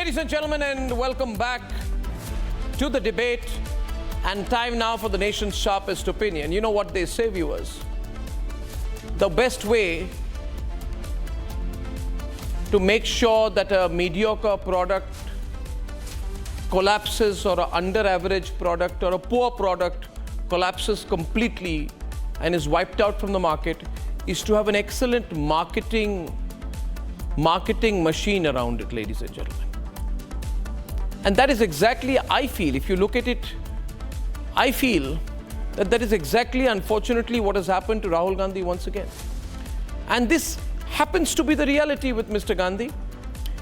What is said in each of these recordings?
Ladies and gentlemen, and welcome back to the debate. And time now for the nation's sharpest opinion. You know what they say, viewers? The best way to make sure that a mediocre product collapses, or an under-average product or a poor product collapses completely and is wiped out from the market is to have an excellent marketing machine around it, ladies and gentlemen. And that is exactly, I feel, if you look at it, I feel that is exactly, unfortunately, what has happened to Rahul Gandhi once again. And this happens to be the reality with Mr. Gandhi.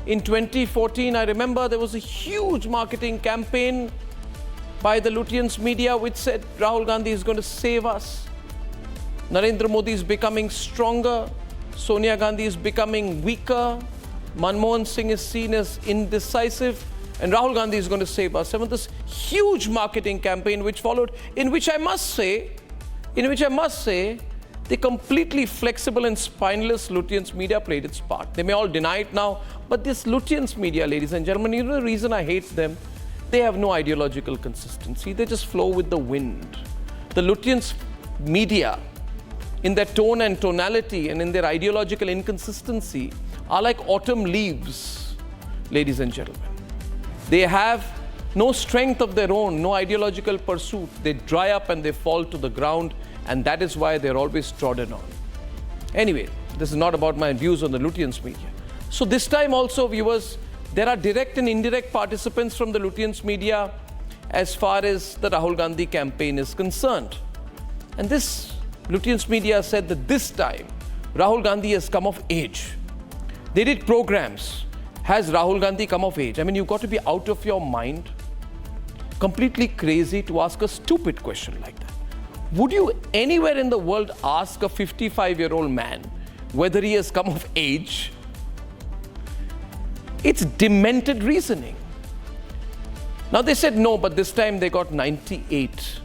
In 2014, I remember there was a huge marketing campaign by the Lutyens media which said Rahul Gandhi is going to save us. Narendra Modi is becoming stronger. Sonia Gandhi is becoming weaker. Manmohan Singh is seen as indecisive. And Rahul Gandhi is going to save us. And this huge marketing campaign which followed, in which I must say, the completely flexible and spineless Lutyens media played its part. They may all deny it now, but this Lutyens media, ladies and gentlemen, you know the reason I hate them? They have no ideological consistency. They just flow with the wind. The Lutyens media, in their tone and tonality and in their ideological inconsistency, are like autumn leaves, ladies and gentlemen. They have no strength of their own, no ideological pursuit. They dry up and they fall to the ground, and that is why they're always trodden on. Anyway, this is not about my views on the Lutyens media. So this time also, viewers, there are direct and indirect participants from the Lutyens media as far as the Rahul Gandhi campaign is concerned. And this Lutyens media said that this time, Rahul Gandhi has come of age. They did programs. Has Rahul Gandhi come of age? I mean, you've got to be out of your mind, completely crazy to ask a stupid question like that. Would you anywhere in the world ask a 55-year-old man whether he has come of age? It's demented reasoning. Now they said no, but this time they got 98.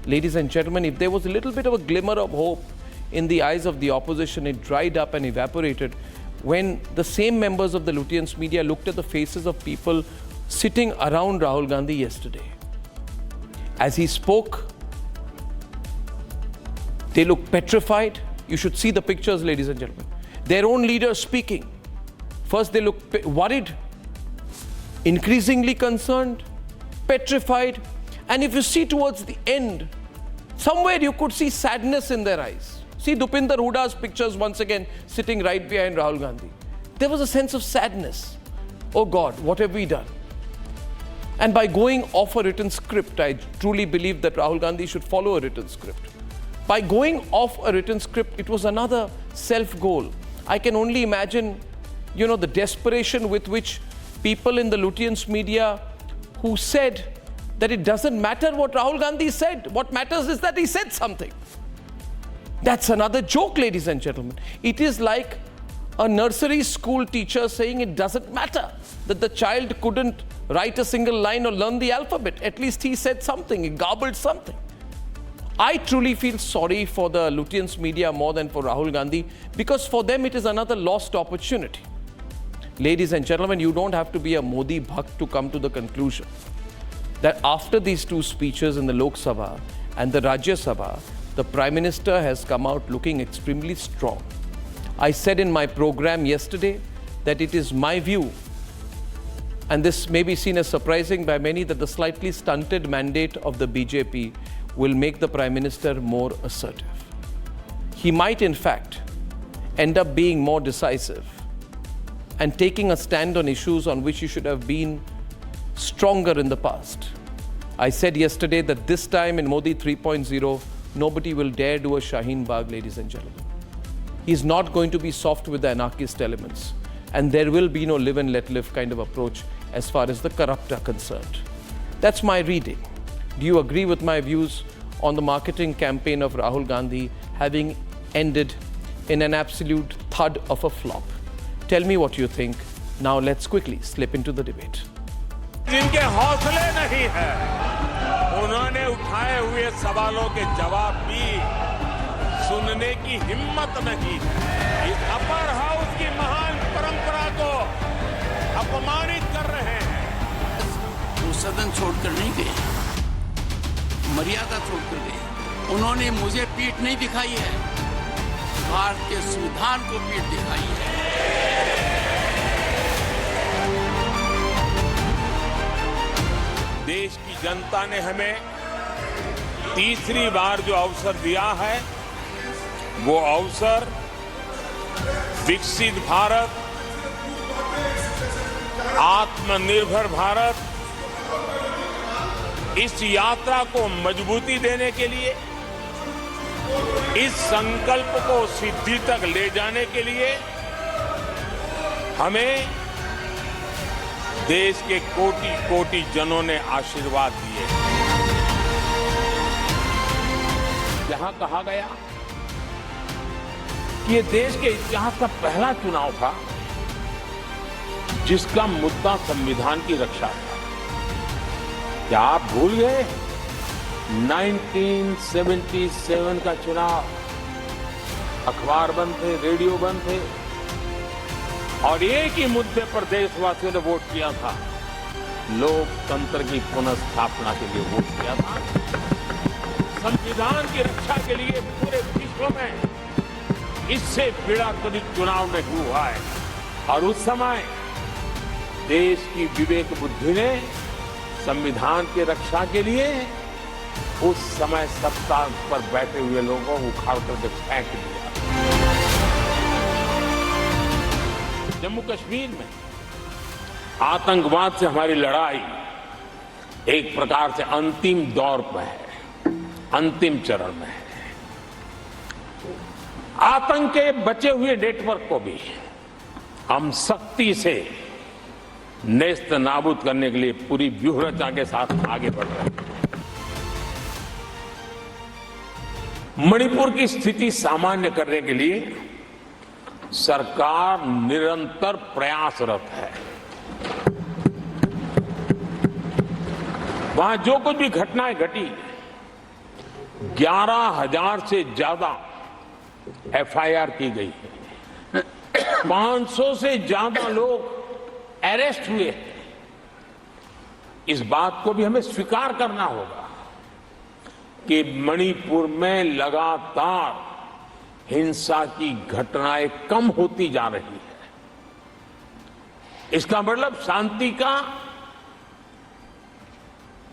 Ladies and gentlemen, if there was a little bit of a glimmer of hope in the eyes of the opposition, it dried up and evaporated when the same members of the Lutyens media looked at the faces of people sitting around Rahul Gandhi yesterday. As he spoke, they looked petrified. You should see the pictures, ladies and gentlemen. Their own leader speaking. First, they looked worried, increasingly concerned, petrified. And if you see towards the end, somewhere you could see sadness in their eyes. See Dupinder Huda's pictures once again sitting right behind Rahul Gandhi. There was a sense of sadness. Oh God, what have we done? And by going off a written script, I truly believe that Rahul Gandhi should follow a written script. By going off a written script, it was another self-goal. I can only imagine, the desperation with which people in the Lutyens media who said that it doesn't matter what Rahul Gandhi said. What matters is that he said something. That's another joke, ladies and gentlemen. It is like a nursery school teacher saying it doesn't matter that the child couldn't write a single line or learn the alphabet. At least he said something, he garbled something. I truly feel sorry for the Lutyens media more than for Rahul Gandhi, because for them it is another lost opportunity. Ladies and gentlemen, you don't have to be a Modi bhakt to come to the conclusion that after these two speeches in the Lok Sabha and the Rajya Sabha, the Prime Minister has come out looking extremely strong. I said in my program yesterday that it is my view, and this may be seen as surprising by many, that the slightly stunted mandate of the BJP will make the Prime Minister more assertive. He might, in fact, end up being more decisive and taking a stand on issues on which he should have been stronger in the past. I said yesterday that this time in Modi 3.0, nobody will dare do a Shaheen Bagh, ladies and gentlemen. He's not going to be soft with the anarchist elements. And there will be no live and let live kind of approach as far as the corrupt are concerned. That's my reading. Do you agree with my views on the marketing campaign of Rahul Gandhi having ended in an absolute thud of a flop? Tell me what you think. Now let's quickly slip into the debate. जिनके हौसले नहीं है, उन्होंने उठाए हुए सवालों के जवाब भी सुनने की हिम्मत नहीं है। इस अपर हाउस की महान परंपरा को अपमानित कर रहे हैं। सदन छोड़कर नहीं गए, मर्यादा छोड़कर गए। उन्होंने मुझे पीठ नहीं दिखाई है, भारत के संविधान को पीठ दिखाई है। देश की जनता ने हमें तीसरी बार जो अवसर दिया है, वो अवसर विकसित भारत, आत्मनिर्भर भारत, इस यात्रा को मजबूती देने के लिए, इस संकल्प को सिद्धि तक ले जाने के लिए हमें देश के कोटि कोटि जनों ने आशीर्वाद दिए। जहां कहा गया कि ये देश के इतिहास का पहला चुनाव था जिसका मुद्दा संविधान की रक्षा था, क्या आप भूल गए 1977 का चुनाव? अखबार बंद थे, रेडियो बंद थे और एक ही मुद्दे पर देशवासियों ने वोट किया था, लोकतंत्र की पुनर्स्थापना के लिए वोट किया था। संविधान की रक्षा के लिए पूरे विश्व में इससे बड़ा कभी चुनाव नहीं हुआ है। और उस समय देश की विवेक बुद्धि ने संविधान की रक्षा के लिए उस समय सत्ता पर बैठे हुए लोगों को उखाड़ करके फेंक दिया। जम्मू कश्मीर में आतंकवाद से हमारी लड़ाई एक प्रकार से अंतिम दौर पर है, अंतिम चरण में है। आतंक के बचे हुए नेटवर्क को भी हम सख्ती से नेस्त नाबूद करने के लिए पूरी व्यूहरचना के साथ आगे बढ़ रहे हैं। मणिपुर की स्थिति सामान्य करने के लिए सरकार निरंतर प्रयासरत है। वहां जो कुछ भी घटनाएं घटी, 11,000 से ज्यादा एफआईआर की गई है, 500 से ज्यादा लोग अरेस्ट हुए। इस बात को भी हमें स्वीकार करना होगा कि मणिपुर में लगातार हिंसा की घटनाएं कम होती जा रही है। इसका मतलब शांति का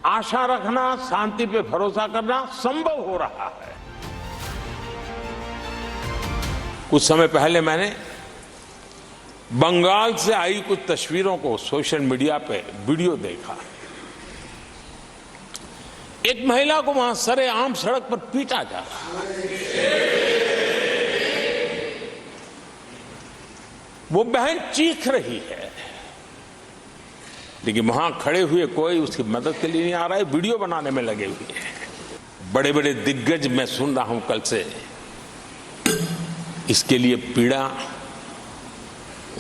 आशा रखना, शांति पे भरोसा करना संभव हो रहा है। कुछ समय पहले मैंने बंगाल से आई कुछ तस्वीरों को सोशल मीडिया पे वीडियो देखा। एक महिला को वहां सरेआम सड़क पर पीटा जा रहा है। वो बहन चीख रही है, लेकिन वहां खड़े हुए कोई उसकी मदद के लिए नहीं आ रहा है, वीडियो बनाने में लगे हुए हैं। बड़े बड़े दिग्गज मैं सुन रहा हूं कल से, इसके लिए पीड़ा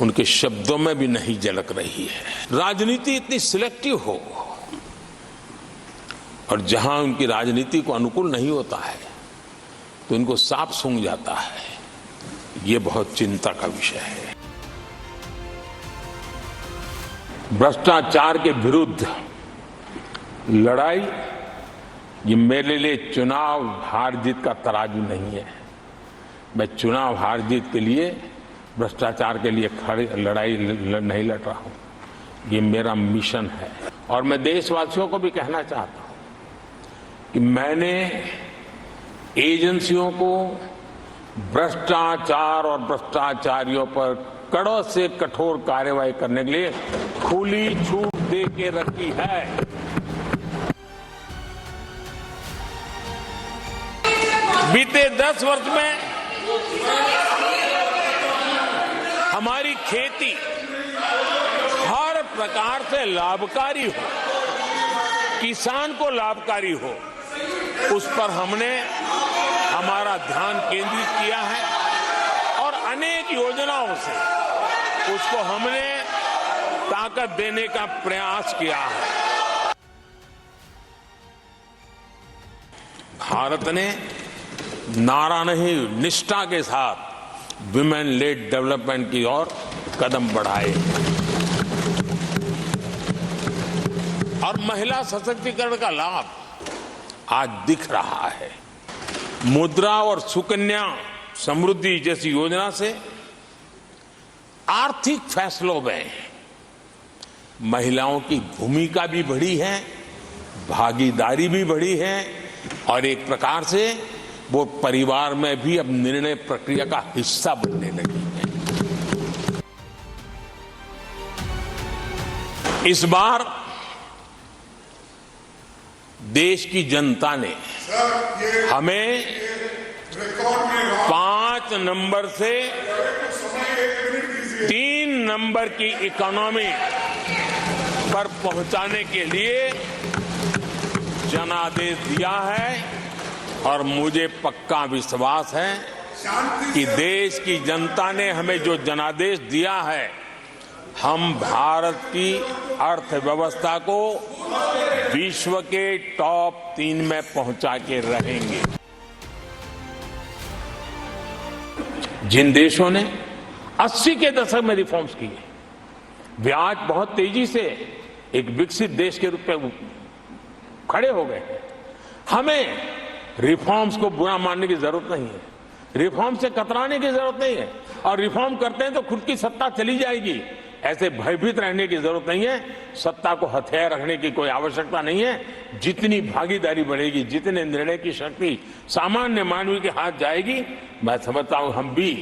उनके शब्दों में भी नहीं झलक रही है। राजनीति इतनी सिलेक्टिव हो और जहां उनकी राजनीति को अनुकूल नहीं होता है तो इनको साफ सूंघ जाता है। ये बहुत चिंता का विषय है। भ्रष्टाचार के विरुद्ध लड़ाई ये मेरे लिए चुनाव हार जीत का तराजू नहीं है। मैं चुनाव हार जीत के लिए, भ्रष्टाचार के लिए खड़ी लड़ाई नहीं लड़ रहा हूं। ये मेरा मिशन है। और मैं देशवासियों को भी कहना चाहता हूं कि मैंने एजेंसियों को भ्रष्टाचार और भ्रष्टाचारियों पर कड़ों से कठोर कार्रवाई करने के लिए खुली छूट दे के रखी है। बीते 10 वर्ष में हमारी खेती हर प्रकार से लाभकारी हो, किसान को लाभकारी हो, उस पर हमने हमारा ध्यान केंद्रित किया है और अनेक योजनाओं से उसको हमने ताकत देने का प्रयास किया है। भारत ने नारा नहीं, निष्ठा के साथ विमेन लेड डेवलपमेंट की ओर कदम बढ़ाए और और महिला सशक्तिकरण का लाभ आज दिख रहा है। मुद्रा और सुकन्या समृद्धि जैसी योजना से आर्थिक फैसलों में महिलाओं की भूमिका भी बढ़ी है, भागीदारी भी बढ़ी है और एक प्रकार से वो परिवार में भी अब निर्णय प्रक्रिया का हिस्सा बनने लगी है। इस बार देश की जनता ने हमें 5 नंबर से 3 नंबर की इकोनॉमी पर पहुंचाने के लिए जनादेश दिया है और मुझे पक्का विश्वास है कि देश की जनता ने हमें जो जनादेश दिया है, हम भारत की अर्थव्यवस्था को विश्व के टॉप 3 में पहुंचा के रहेंगे। जिन देशों ने 80 के दशक में रिफॉर्म्स किए, वे आज बहुत तेजी से एक विकसित देश के रूप में खड़े हो गए हैं। हमें रिफॉर्म्स को बुरा मानने की जरूरत नहीं है, रिफॉर्म से कतराने की जरूरत नहीं है और रिफॉर्म करते हैं तो खुद की सत्ता चली जाएगी, ऐसे भयभीत रहने की जरूरत नहीं है। सत्ता को हथियार रखने की कोई आवश्यकता नहीं है। जितनी भागीदारी बढ़ेगी, जितने निर्णय की शक्ति सामान्य मानवी के हाथ जाएगी, मैं समझता हूं हम भी,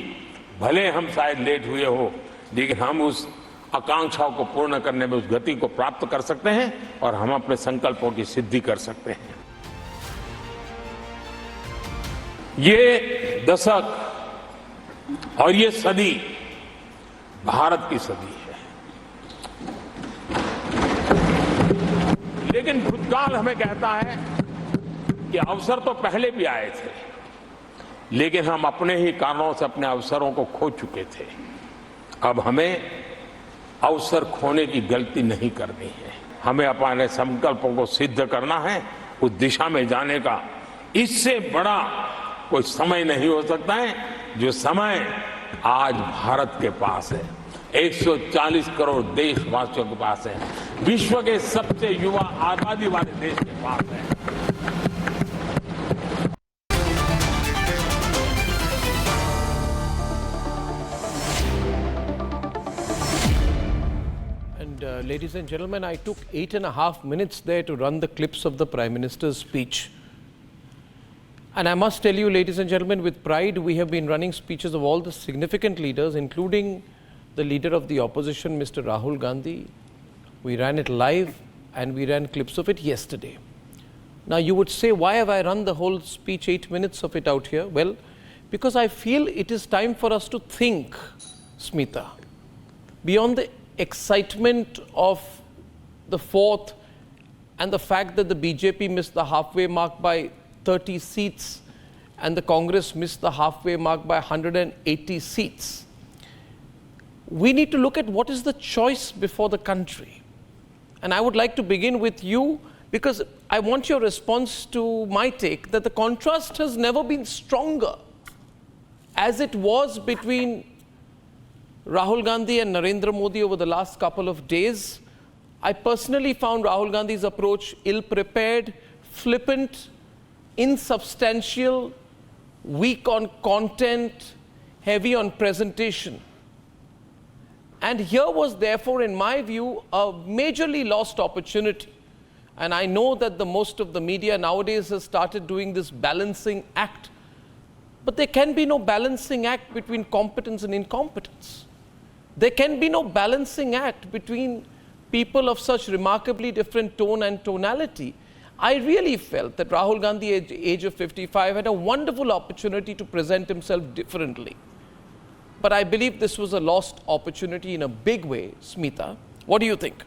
भले हम शायद लेट हुए हो, लेकिन हम उस आकांक्षाओं को पूर्ण करने में उस गति को प्राप्त कर सकते हैं और हम अपने संकल्पों की सिद्धि कर सकते हैं। ये दशक और ये सदी भारत की सदी है, लेकिन भूतकाल हमें कहता है कि अवसर तो पहले भी आए थे, लेकिन हम अपने ही कारणों से अपने अवसरों को खो चुके थे। अब हमें अवसर खोने की गलती नहीं करनी है, हमें अपने संकल्पों को सिद्ध करना है, उस दिशा में जाने का इससे बड़ा कोई समय नहीं हो सकता है जो समय आज भारत के पास है, 140 करोड़ देशवासियों के पास है, विश्व के सबसे युवा आबादी वाले देश के पास है। Ladies and gentlemen, I took 8.5 minutes there to run the clips of the Prime Minister's speech. And I must tell you, ladies and gentlemen, with pride, we have been running speeches of all the significant leaders, including the leader of the opposition, Mr. Rahul Gandhi. We ran it live and we ran clips of it yesterday. Now you would say, why have I run the whole speech, 8 minutes of it out here? Well, because I feel it is time for us to think, Smita, beyond the excitement of the fourth and the fact that the BJP missed the halfway mark by 30 seats and the Congress missed the halfway mark by 180 seats. We need to look at what is the choice before the country. And I would like to begin with you because I want your response to my take that the contrast has never been stronger as it was between Rahul Gandhi and Narendra Modi over the last couple of days. I personally found Rahul Gandhi's approach ill-prepared, flippant, insubstantial, weak on content, heavy on presentation. And here was therefore, in my view, a majorly lost opportunity. And I know that the most of the media nowadays has started doing this balancing act. But there can be no balancing act between competence and incompetence. There can be no balancing act between people of such remarkably different tone and tonality. I really felt that Rahul Gandhi at the age of 55 had a wonderful opportunity to present himself differently. But I believe this was a lost opportunity in a big way. Smita, what do you think?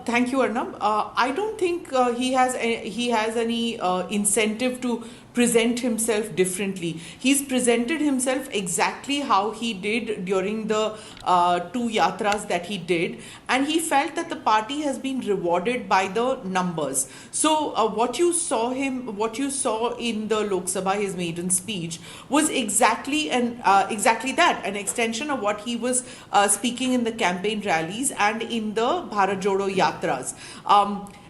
Thank you, Arnab. I don't think he has any incentive to present himself differently. He's presented himself exactly how he did during the two yatras that he did, and he felt that the party has been rewarded by the numbers. So what you saw in the Lok Sabha, his maiden speech, was exactly that, an extension of what he was speaking in the campaign rallies and in the Bharat Jodo Yatras.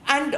And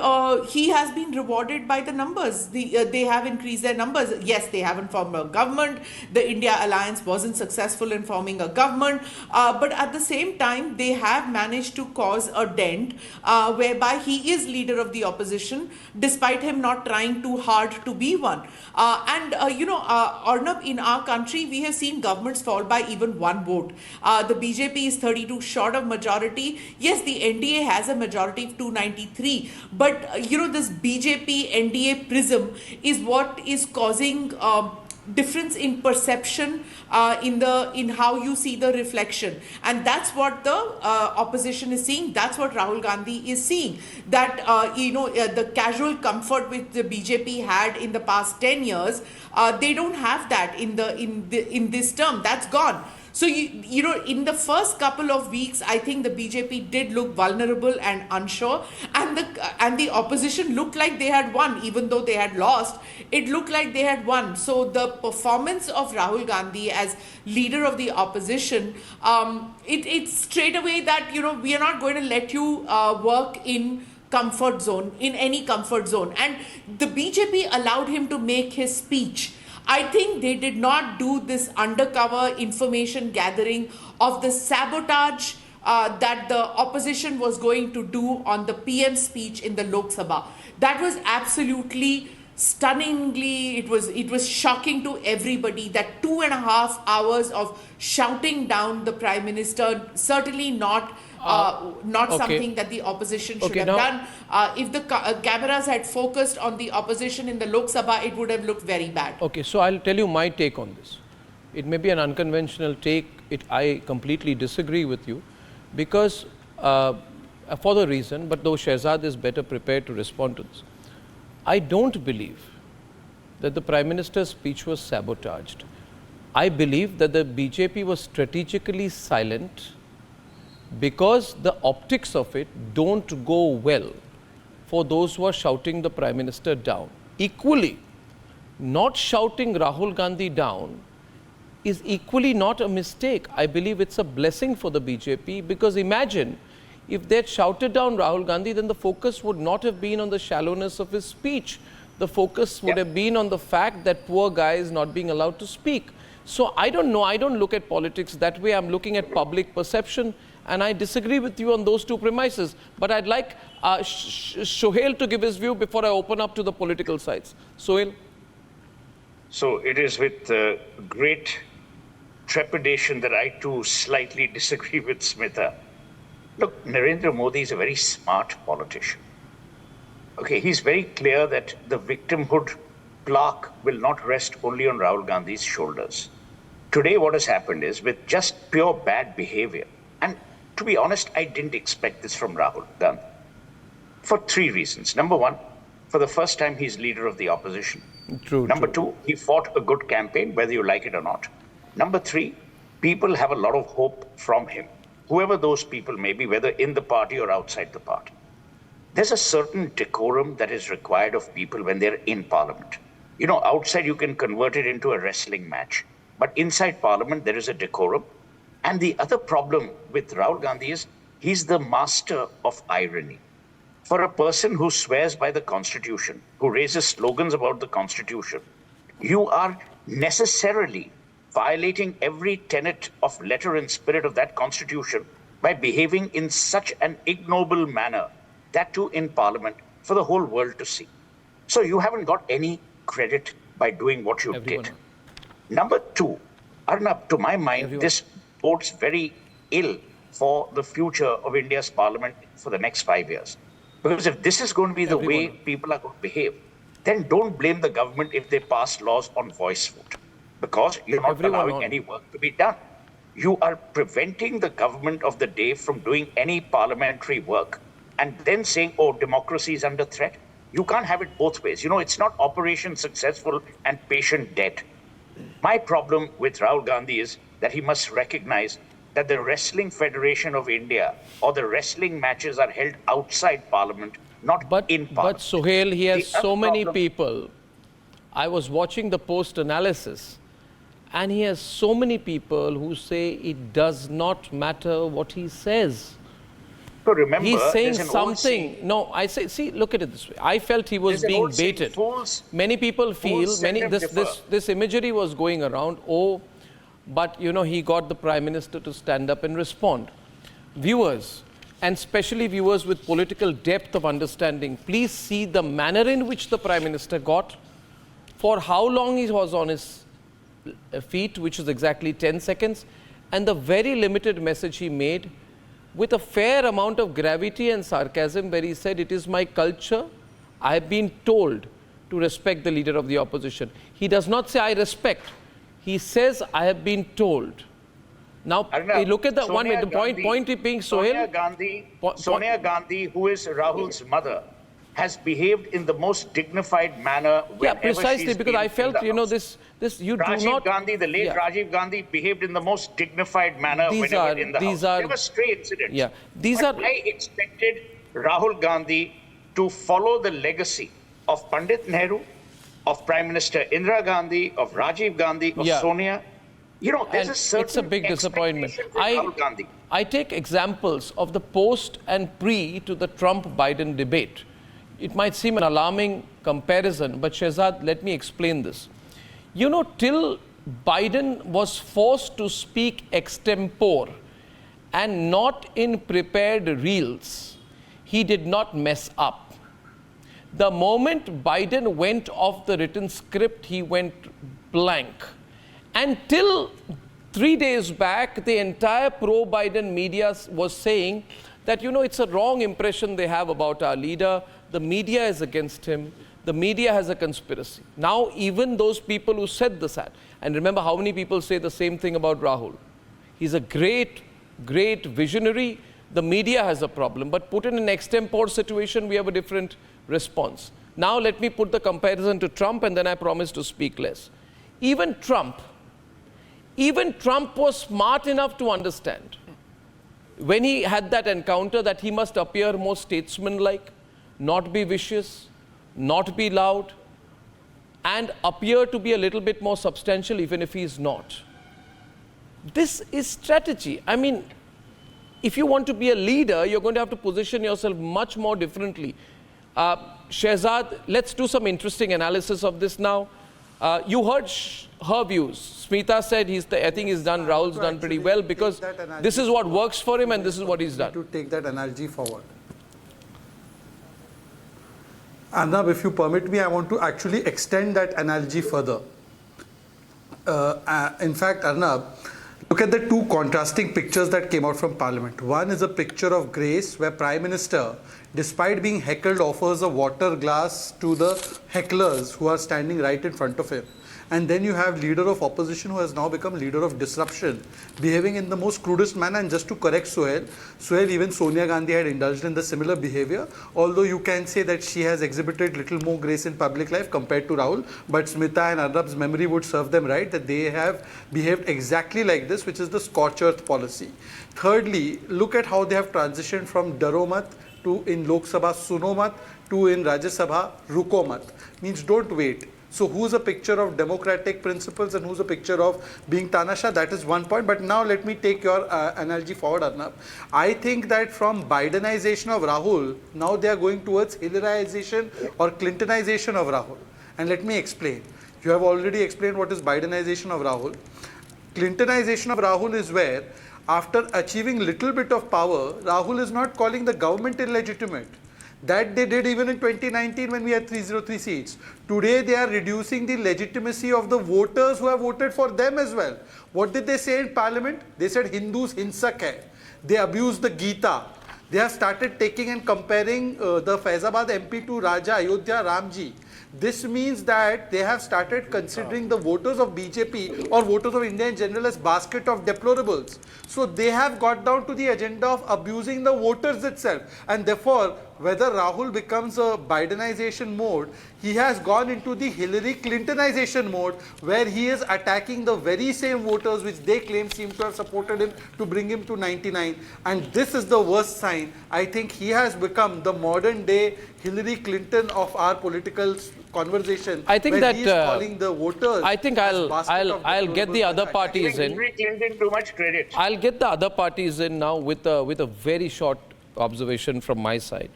he has been rewarded by the numbers. They have increased their numbers. Yes, they haven't formed a government. The India Alliance wasn't successful in forming a government. But at the same time, they have managed to cause a dent whereby he is leader of the opposition, despite him not trying too hard to be one. Arnab, in our country, we have seen governments fall by even one vote. The BJP is 32 short of majority. Yes, the NDA has a majority of 293. But this BJP NDA prism is what is causing difference in perception in how you see the reflection, and that's what the opposition is seeing. That's what Rahul Gandhi is seeing. That the casual comfort which the BJP had in the past 10 years, they don't have that in this term. That's gone. So, in the first couple of weeks, I think the BJP did look vulnerable and unsure, and the opposition looked like they had won, even though they had lost. It looked like they had won. So the performance of Rahul Gandhi as leader of the opposition, it's straight away that, we are not going to let you work in any comfort zone. And the BJP allowed him to make his speech. I think they did not do this undercover information gathering of the sabotage that the opposition was going to do on the PM speech in the Lok Sabha. That was absolutely stunningly, it was shocking to everybody, that 2.5 hours of shouting down the Prime Minister, certainly not something that the opposition should have done. If the cameras had focused on the opposition in the Lok Sabha, it would have looked very bad. Okay, so I'll tell you my take on this. It may be an unconventional take. I completely disagree with you, because for the reason, but though Shehzad is better prepared to respond to this, I don't believe that the Prime Minister's speech was sabotaged. I believe that the BJP was strategically silent because the optics of it don't go well for those who are shouting the Prime Minister down. Equally, not shouting Rahul Gandhi down is equally not a mistake. I believe it's a blessing for the BJP, because imagine if they had shouted down Rahul Gandhi, then the focus would not have been on the shallowness of his speech. The focus would have been on the fact that poor guy is not being allowed to speak. So I don't know, I don't look at politics that way. I'm looking at public perception, and I disagree with you on those two premises. But I'd like Sohail to give his view before I open up to the political sides. Sohail? So it is with great trepidation that I too slightly disagree with Smita. Look, Narendra Modi is a very smart politician. Okay, he's very clear that the victimhood plaque will not rest only on Rahul Gandhi's shoulders. Today, what has happened is, with just pure bad behavior, and to be honest, I didn't expect this from Rahul Gandhi, for 3 reasons. Number one, for the first time, he's leader of the opposition. True. Number two, he fought a good campaign, whether you like it or not. Number 3, people have a lot of hope from him, whoever those people may be, whether in the party or outside the party. There's a certain decorum that is required of people when they're in Parliament. Outside you can convert it into a wrestling match, but inside Parliament there is a decorum. And the other problem with Rahul Gandhi is he's the master of irony. For a person who swears by the Constitution, who raises slogans about the Constitution, you are necessarily violating every tenet of letter and spirit of that Constitution by behaving in such an ignoble manner, that too in Parliament, for the whole world to see. So you haven't got any credit by doing what you did. Number 2, Arnab, to my mind, this bodes very ill for the future of India's Parliament for the next 5 years. Because if this is going to be the way people are going to behave, then don't blame the government if they pass laws on voice vote, because you're not allowing any work to be done. You are preventing the government of the day from doing any parliamentary work and then saying, oh, democracy is under threat. You can't have it both ways. You know, it's not operation successful and patient dead. My problem with Rahul Gandhi is that he must recognize that the Wrestling Federation of India or the wrestling matches are held outside Parliament, not in Parliament. But Sohail, he has The so other many problem- people. I was watching the post analysis, and he has so many people who say it does not matter what he says. So remember, He's saying there's an old saying- something. No, I say, see, look at it this way. I felt he was There's an being old saying, baited. fools- Many people feel, fools seldom differ. this imagery was going around, oh, but you know, he got the Prime Minister to stand up and respond. Viewers, and especially viewers with political depth of understanding, please see the manner in which the Prime Minister got, for how long he was on his feet, which is exactly 10 seconds, and the very limited message he made with a fair amount of gravity and sarcasm, where he said, it is my culture, I have been told to respect the leader of the opposition. He does not say, I respect. He says, I have been told. Now, Arnab, look at the Sonia point being Sohail. Sonia Gandhi, who is Rahul's mother, has behaved in the most dignified manner Yeah, whenever precisely, she's because been I in felt, the you know, House. this you do Rajiv not. Gandhi, the late Yeah. Rajiv Gandhi, behaved in the most dignified manner These whenever are- in the these House. are- There were stray incidents. Yeah, these But are- I expected Rahul Gandhi to follow the legacy of Pandit Nehru, of Prime Minister Indira Gandhi, of Rajiv Gandhi, of Yeah. Sonia. You know, there's And a certain it's a big disappointment. expectation from Rahul Gandhi. I take examples of the post and pre to the Trump-Biden debate. It might seem an alarming comparison, but Shehzad, let me explain this. You know, till Biden was forced to speak extempore and not in prepared reels, he did not mess up. The moment Biden went off the written script, he went blank. Until 3 days back, the entire pro-Biden media was saying that, you know, it's a wrong impression they have about our leader. The media is against him. The media has a conspiracy. Now, even those people who said this, and remember how many people say the same thing about Rahul. He's a great, great visionary. The media has a problem. But put in an extempore situation, we have a different response. Now, let me put the comparison to Trump, and then I promise to speak less. Even Trump was smart enough to understand when he had that encounter that he must appear more statesmanlike, not be vicious, not be loud, and appear to be a little bit more substantial even if he is not. This is strategy. I mean, if you want to be a leader, you're going to have to position yourself much more differently. Shehzad, let's do some interesting analysis of this now. You heard her views. Smita said I think he's done, Rahul's done pretty well, because this is what works for him and this is what he's done. To take that analogy forward. Arnab, if you permit me, I want to actually extend that analogy further. In fact, Arnab, look at the two contrasting pictures that came out from Parliament. One is a picture of grace where Prime Minister, despite being heckled, offers a water glass to the hecklers who are standing right in front of him. And then you have leader of opposition who has now become leader of disruption, behaving in the most crudest manner. And just to correct Sohail, even Sonia Gandhi had indulged in the similar behavior, although you can say that she has exhibited little more grace in public life compared to Rahul. But Smita and Arnab's memory would serve them right that they have behaved exactly like this, which is the scorched earth policy. Thirdly, look at how they have transitioned from Daromat to in Lok Sabha Sunomat to in Rajya Sabha Rukomat. Means don't wait. So who's a picture of democratic principles and who's a picture of being Tanasha? That is one point. But now let me take your analogy forward, Arnab. I think that from Bidenization of Rahul, now they are going towards Hillaryization or Clintonization of Rahul. And let me explain. You have already explained what is Bidenization of Rahul. Clintonization of Rahul is where, after achieving little bit of power, Rahul is not calling the government illegitimate. That they did even in 2019 when we had 303 seats. Today they are reducing the legitimacy of the voters who have voted for them as well. What did they say in Parliament? They said Hindus hinsak hai. They abused the Gita. They have started taking and comparing the Faizabad MP to Raja Ayodhya Ramji. This means that they have started considering the voters of BJP or voters of India in general as basket of deplorables. So they have got down to the agenda of abusing the voters itself. And therefore, whether Rahul becomes a Bidenization mode, he has gone into the Hillary Clintonization mode, where he is attacking the very same voters which they claim seem to have supported him to bring him to 99. And this is the worst sign. I think he has become the modern day Hillary Clinton of our political conversation. I think where that he is calling the voters. I think I'll get the other parties in. Hillary Clinton too much credit. I'll get the other parties in now with a very short observation from my side,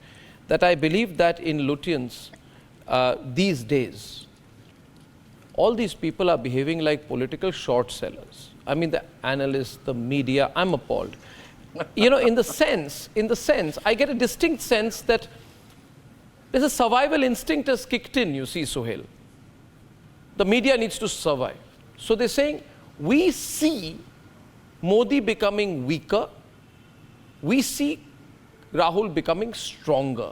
that I believe that in Lutyens these days, all these people are behaving like political short sellers. I mean, the analysts, the media, I'm appalled. You know, in the sense, I get a distinct sense that there's a survival instinct has kicked in, you see, Suhail. The media needs to survive. So they're saying, we see Modi becoming weaker, we see Rahul becoming stronger.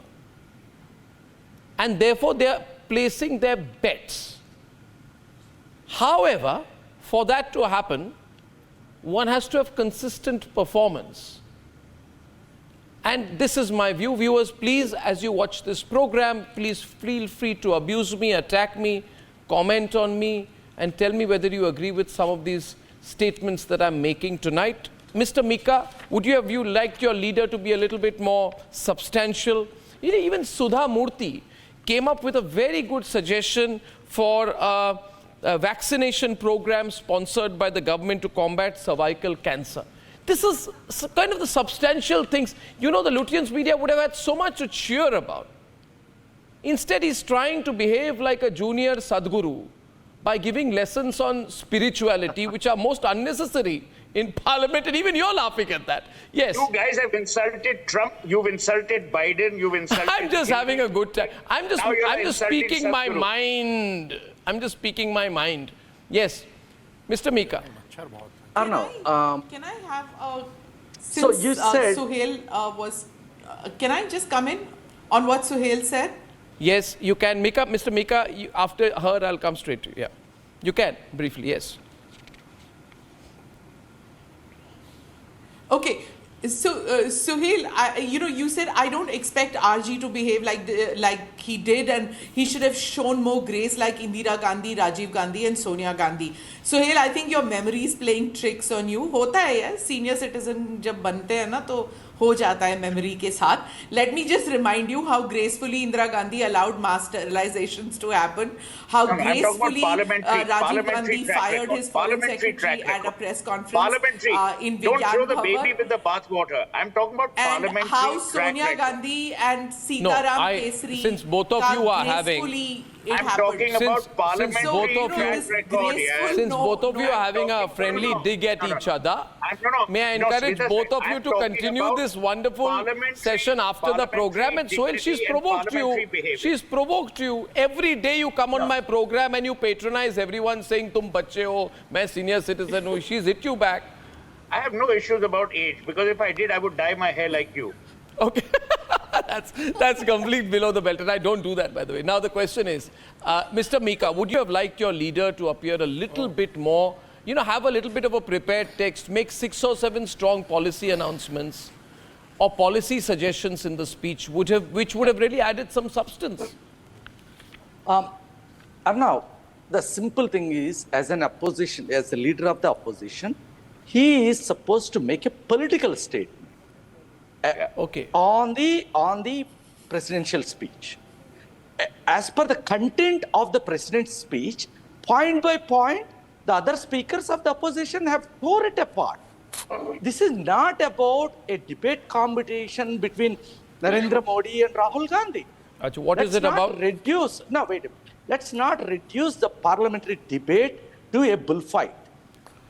And therefore, they are placing their bets. However, for that to happen, one has to have consistent performance. And this is my view. Viewers, please, as you watch this program, please feel free to abuse me, attack me, comment on me, and tell me whether you agree with some of these statements that I'm making tonight. Mr. Mika, would you like your leader to be a little bit more substantial? You know, even Sudha Murthy came up with a very good suggestion for a vaccination program sponsored by the government to combat cervical cancer. This is kind of the substantial things. You know, the Lutyens media would have had so much to cheer about. Instead, he's trying to behave like a junior Sadhguru by giving lessons on spirituality, which are most unnecessary in Parliament, and even you're laughing at that. Yes. You guys have insulted Trump, you've insulted Biden, you've insulted... I'm just having a good time. I'm just speaking my Sadhguru. mind. I'm just speaking my mind. Yes, Mr. Mika. Arnab, can I have So since you said- Suhail was can I just come in on what Suhail said? Yes, you can. Mika, Mr. Mika, after her, I'll come straight to you. Yeah, you can, briefly, yes. Okay, so Suhail, you said I don't expect RG to behave like he did, and he should have shown more grace like Indira Gandhi, Rajiv Gandhi, and Sonia Gandhi. Suhail, I think your memory is playing tricks on you. होता है यार, senior citizen जब बनते हैं ना तो हो जाता है memory के साथ. Let me just remind you how gracefully Indira Gandhi allowed mass sterilizations to happen. How gracefully Rajiv Gandhi fired his foreign secretary at a press conference in Don't Vigyan throw the Bhavan. baby with the bathwater. I'm talking about And parliamentary how track Sonia record. Gandhi and Sitaram Kesri, since both of you are having- gracefully it I'm happened. talking about parliamentary both of you- track record. Yeah. Since both of you are having a no, friendly no, dig at each other, no, may I encourage Smita, both of you I'm to talking continue about this wonderful parliamentary- session after the program? And Sohail, she's dignity and provoked you. parliamentary behavior. She's provoked you. Every day you come on my program and you patronize everyone saying, "Tum bache ho, main senior citizen hu." She's hit you back. I have no issues about age, because if I did, I would dye my hair like you. Okay, that's complete below the belt, and I don't do that, by the way. Now the question is, Mr. Mika, would you have liked your leader to appear a little bit more, have a little bit of a prepared text, make 6 or 7 strong policy announcements or policy suggestions in the speech, which would have really added some substance? Arnab, the simple thing is, as an opposition, as the leader of the opposition, he is supposed to make a political statement Okay. on the presidential speech. As per the content of the president's speech, point by point, the other speakers of the opposition have tore it apart. This is not about a debate competition between Narendra Modi and Rahul Gandhi. Achha, what is it about? No, wait a minute. Let's not reduce the parliamentary debate to a bullfight.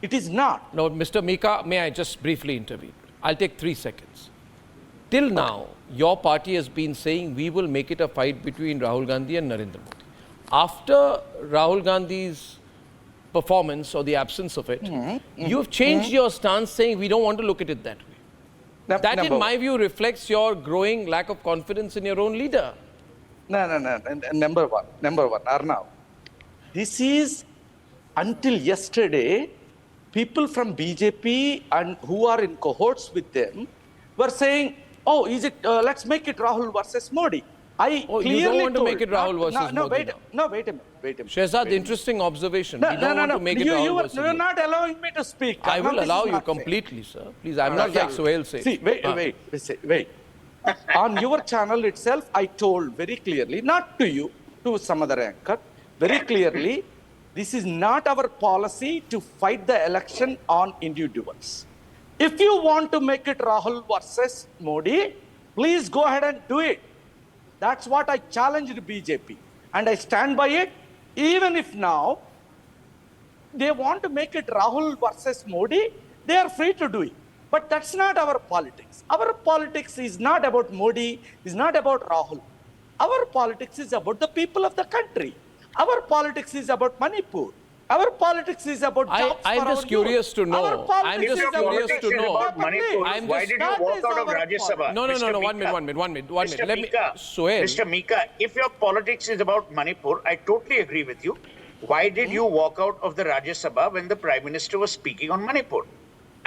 It is not. No, Mr. Mika, may I just briefly intervene? I'll take 3 seconds. Till now, your party has been saying we will make it a fight between Rahul Gandhi and Narendra Modi. After Rahul Gandhi's performance or the absence of it, you've changed your stance saying we don't want to look at it that way. That, in my view, reflects your growing lack of confidence in your own leader. No. Number one, Arnab. This is, until yesterday, people from BJP and who are in cohorts with them were saying, oh, let's make it Rahul versus Modi. I Oh, clearly you don't want to told, make it Rahul versus no, Modi now. wait a minute. Shehzad, interesting observation. We don't want to make it Rahul versus You're Modi. not allowing me to speak. I Arnab, will this is allow you not fair. completely, sir. Please, I'm not like Sohail said. See, wait. On your channel itself, I told very clearly, not to you, to some other anchor, very clearly, this is not our policy to fight the election on individuals. If you want to make it Rahul versus Modi, please go ahead and do it. That's what I challenged BJP. And I stand by it, even if now they want to make it Rahul versus Modi, they are free to do it. But that's not our politics. Our politics is not about Modi, is not about Rahul. Our politics is about the people of the country. Our politics is about Manipur. Our politics is about jobs I'm for just our curious youth. to know. Our politics I'm is just about curious to Politics is know. about Manipur. I'm Why just- did you That walk is out of our Rajya Sabha? No, Mr. one Mika? minute. Mr. Let me, Mika, Sohail. Mr. Mika, if your politics is about Manipur, I totally agree with you. Why did you walk out of the Rajya Sabha when the Prime Minister was speaking on Manipur?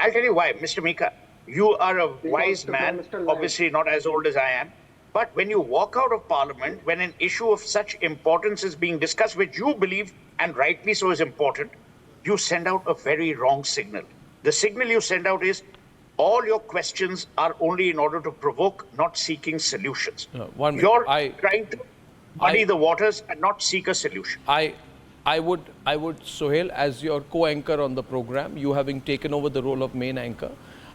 I'll tell you why, Mr. Mika. You are a wise man, obviously not as old as I am. But when you walk out of Parliament, when an issue of such importance is being discussed, which you believe, and rightly so, is important, you send out a very wrong signal. The signal you send out is all your questions are only in order to provoke, not seeking solutions. No, 1 minute. You're trying to muddy I- the waters and not seek a solution. I would, Sohail, as your co-anchor on the program, you having taken over the role of main anchor,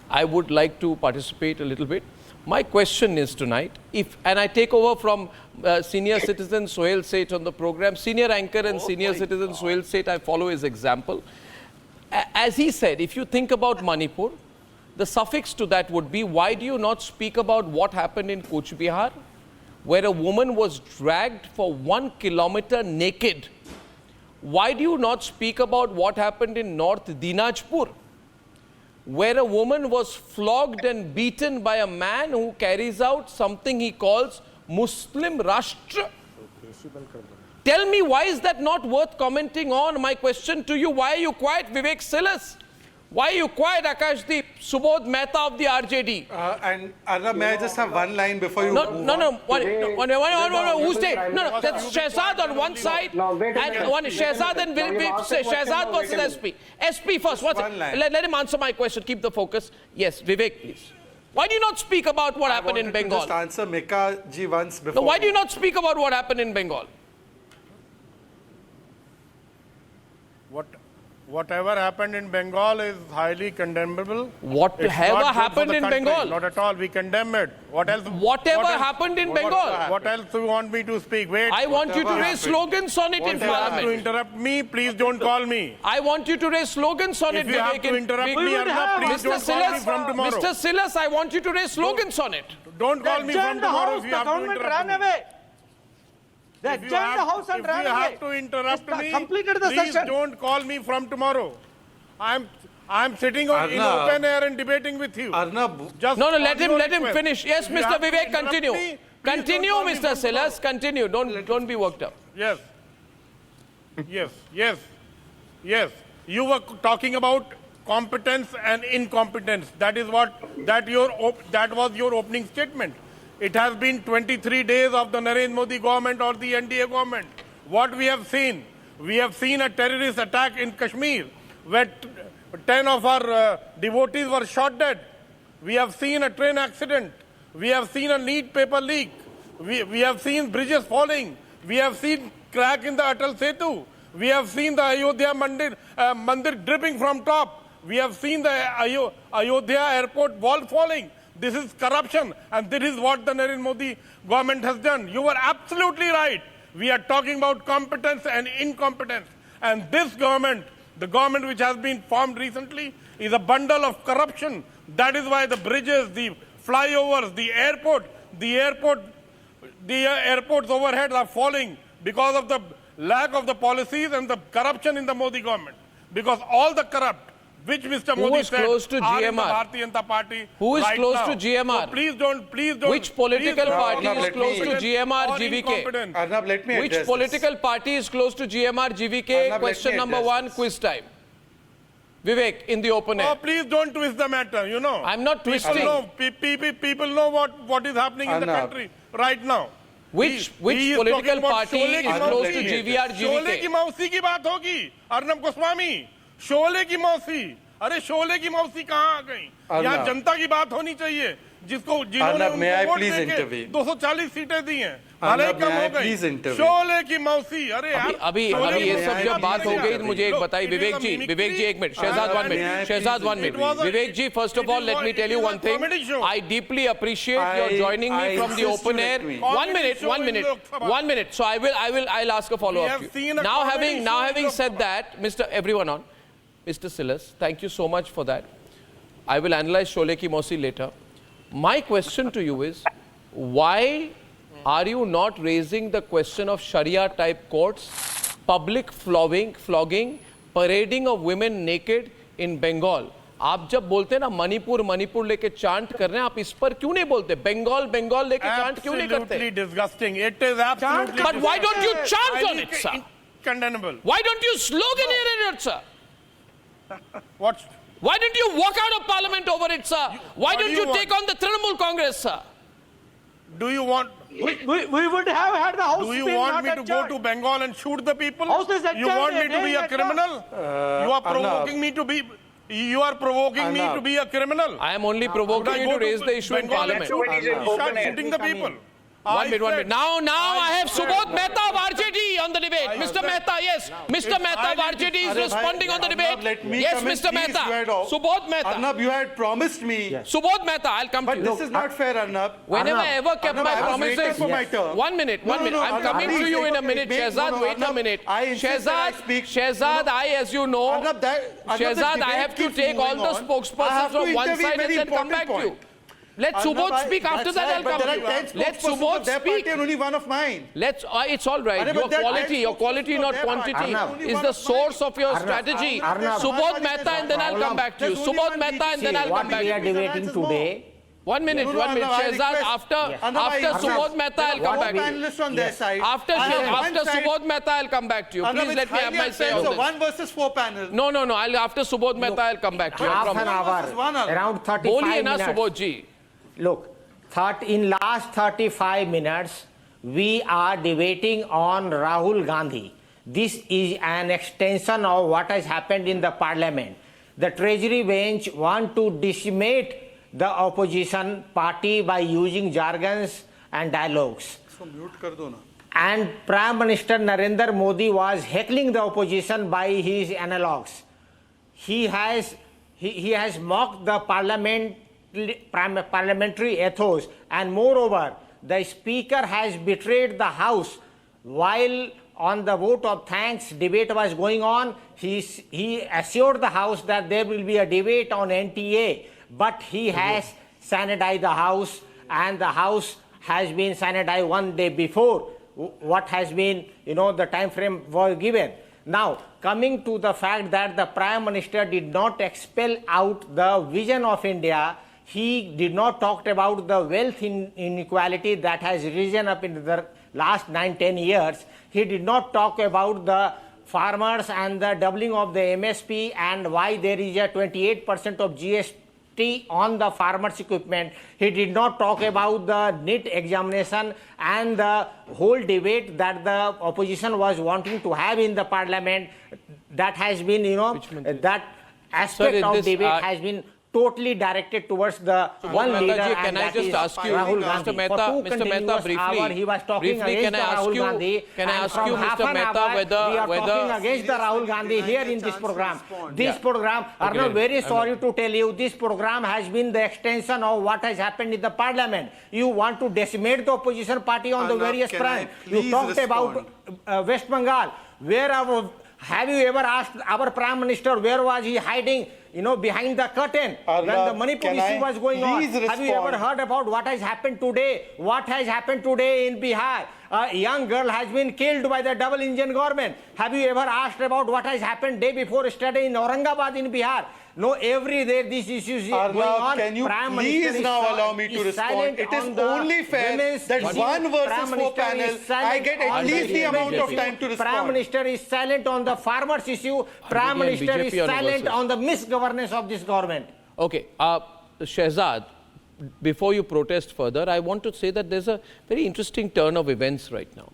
I would like to participate a little bit. My question is tonight, and I take over from senior citizen Sohail Seth on the program, senior anchor and senior citizen Sohail Seth, I follow his example. As he said, if you think about Manipur, the suffix to that would be, why do you not speak about what happened in Kuch Bihar, where a woman was dragged for 1 kilometer naked? Why do you not speak about what happened in North Dinajpur, where a woman was flogged and beaten by a man who carries out something he calls Muslim Rashtra? Tell me, why is that not worth commenting on? My question to you, why are you quiet, Vivek Silas? Why are you quiet, Akashdeep, Subodh Mehta of the RJD? And Arnab, may I just have one line before you No, move no, on? who's there? No, that's Shehzad on one side, and one Shehzad and Shehzad versus SP. SP first. one line. Let him answer my question. Keep the focus. Yes, Vivek, please. Why do you not speak about what happened in Bengal? Just answer Mika ji once before. No, why do you not speak about what happened in Bengal? Whatever happened in Bengal is highly condemnable. Whatever It's not good for happened the in country. Bengal? Not at all. We condemn it. What else? Whatever what else- happened in what- Bengal? What else do you want me to speak? Wait. I want you to raise slogans on it in If you have to Parliament. interrupt me, please don't call me. I want you to raise slogans on it, If you have Vivek. to interrupt me, Arnab, please Mr. don't call me Silas, from tomorrow. Mr. Silas, I want you to raise slogans on it. Don't call me from Adjourned the tomorrow house, if you the have to government interrupt ran me. away. They If you adjourned the have- house and if ran you away. have to interrupt Just me, completed the please session. don't call me from tomorrow. I'm sitting in Arnab. open air and debating with you. Arnab, Just No, on let your him request. finish. Yes, If you Mr. have to Vivek, interrupt continue. me, please Continue, don't call me Mr. from Silas, tomorrow. continue. Don't be worked up. Yes. Yes. You were talking about competence and incompetence. That was your opening statement. It has been 23 days of the Narendra Modi government or the NDA government. What we have seen a terrorist attack in Kashmir where 10 of our devotees were shot dead. We have seen a train accident. We have seen a NEET paper leak. We have seen bridges falling. We have seen crack in the Atal Setu. We have seen the Ayodhya Mandir dripping from top. We have seen the Ayodhya airport wall falling. This is corruption, and this is what the Narendra Modi government has done. You were absolutely right. We are talking about competence and incompetence. And this government, the government which has been formed recently, is a bundle of corruption. That is why the bridges, the flyovers, the airports overhead are falling because of the lack of the policies and the corruption in the Modi government. Because all the corrupt, which Mr. Who Modi is said close to are in the GMR? Bharatiya Janata Party Who is right close now. to GMR? So please don't. Which political please don't party talk is about close to incompetence GMR, or GVK? incompetence. Arnab, let me Which address political party is close to GMR, GVK? Arnab, let Question me number address one, this. quiz time. Vivek, in the open Oh, air. please don't twist the matter, you know. I'm not twisting. People know what is happening in the Arnab. country right now. Which He is political talking about party Sholay is की close मौसी। to GVR, Sholay की GVK? मौसी की बात होगी अर्नब गोस्वामी शोले की मौसी अरे शोले की मौसी कहाँ आ गई यहाँ अर्नब। जनता की बात होनी चाहिए जिन्होंने अर्नब, may I उनको वोट please देके intervene? 240 सीटें दी हैं भले ही अर्नब, कम may I हो गई please intervene? शोले की मौसी अरे यार अभी शोले की ये मौसी सब की जब बात हो गई नहीं मुझे एक Look, बताइए it is Vivek a ji mimicry. एक minute Shehzad Arnab, 1 may I minute please Shehzad 1 minute It was a- Vivek ji, first of it all is let what- me it tell you is a one thing. comedy show. I deeply appreciate your joining me I from the insist open you air. let me. Comedy show in Lok Sabha. 1 minute. So I'll ask a follow We up have to you. seen a Now comedy show in having Lok said Sabha. that, Mr. Silas, thank you so much for that. I will analyze Shole Ki Mausi later. My question to you is, why are you not raising the question of Sharia type courts, public flogging, parading of women naked in Bengal? आप जब बोलते हैं ना मणिपुर लेके chant कर रहे हैं आप इस पर क्यों नहीं बोलते बंगाल लेके चांट क्यों नहीं करते Absolutely disgusting. It is absolutely But why don't you chant on highly it, sir? Condemnable. Why don't you slogan it, sir? What? Why don't you walk out of parliament over it, sir? Why what do don't you you take on the Trinamool Congress, sir? Do you want? We would have had the House Do you being want not me to go adjourned. to Bengal and shoot the people? House is You want me to be a adjourned, criminal? You are provoking me to be. You are provoking me to Arnab. be a criminal. I am only provoking you to raise the issue in Bengal parliament. and When he's in start open air. shooting the people. One minute. Now I have said- Subodh Mehta of RJD on the debate. Mr. said- Mehta, yes. Mr. Mehta of RJD is responding on the debate. Let me Yes, come in, Mr. please, Mehta. you had Subodh Mehta. Arnab, you had promised me. Subodh Mehta, I'll come to But you. this is not fair, Arnab. Whenever I ever kept Arnab, my I was waiting promises. for my turn. 1 minute. No, I'm Arnab, coming to please, you in a wait, minute. wait, Shehzad, no, wait a Arnab, minute. I insist that I speak. Shehzad, as you know, Arnab, the Shehzad, I debate have to keeps take all moving the on. I have spokespersons to from one intervene side and very then come back important to you. point. Let Arnab, Subodh speak. After that's that, right, I'll but come there to are you. 10 Let spokespersons Subodh of their speak. party and only one of mine. It's all right. Arnab, Your but that quality, is not their party. quantity, Arnab, is the source of your Arnab, strategy. Arnab, Subodh Arnab, Mehta, and then I'll come back to you. there's only Subodh one Mehta, and then BJP. I'll come back we to are you. debating today. 1 minute. No, Arnab, I Shehzad, request- after Arnab, Subodh Mehta, I'll come back to you. panelists on their side. After I have one side- Subodh Mehta, I'll come back to you. Arnab, Please it's let me have highly my say unfair, on so this. 1 versus 4 panel. No. After Subodh Mehta, I'll come back to you. I Half promise. an hour, versus one hour. around बोलिए 35 ना minutes. Subodh ji. Look, in last 35 minutes, we are debating on Rahul Gandhi. This is an extension of what has happened in the parliament. The Treasury bench want to decimate the opposition party by using jargons and dialogues. So mute kar do na. And Prime Minister Narendra Modi was heckling the opposition by his analogues. He has mocked the parliamentary ethos, and moreover, the Speaker has betrayed the House. While on the vote of thanks debate was going on, he assured the House that there will be a debate on NTA, but he has sanitized the House, and the House has been sanitized 1 day before what has been, the time frame was given. Now, coming to the fact that the Prime Minister did not expel out the vision of India, he did not talk about the wealth inequality that has risen up in the last 9-10 years. He did not talk about the farmers and the doubling of the MSP and why there is a 28% of GST on the farmers' equipment. He did not talk about the NEET examination and the whole debate that the opposition was wanting to have in the parliament. That has been, that aspect Sir, of this, debate has been totally directed towards the one Mehta leader, ji, and can I that just is ask you, Rahul Mr. Gandhi. Mehta, For 2 Mr. Mehta, continuous briefly, hours, he was talking briefly, against can I the ask Rahul you- Gandhi. can I and ask from you, half Mr. an Mehta, hour, whether- we are whether- talking against the Rahul Gandhi here in this program. This program, Arnab, very sorry to tell you, this program has been the extension of what has happened in the parliament. You want to decimate the opposition party on the Arnab, various can I fronts. You please talked respond? about West Bengal. Have you ever asked our Prime Minister where was he hiding, behind the curtain when Arnab, the Manipur can issue I was going on? please Have you ever respond? heard about what has happened today? What has happened today in Bihar? a young girl has been killed by the double engine government. Have you ever asked about what has happened day before yesterday in Aurangabad in Bihar? No, every day these issues going on. Can you Prime please Minister now allow me to respond? It is only fair that one versus four panel, I get at least the amount of time to respond. Prime Minister is silent on the farmers issue. Prime Minister is silent on the misgovernance of this government. Okay, Shehzad, before you protest further, I want to say that there's a very interesting turn of events right now.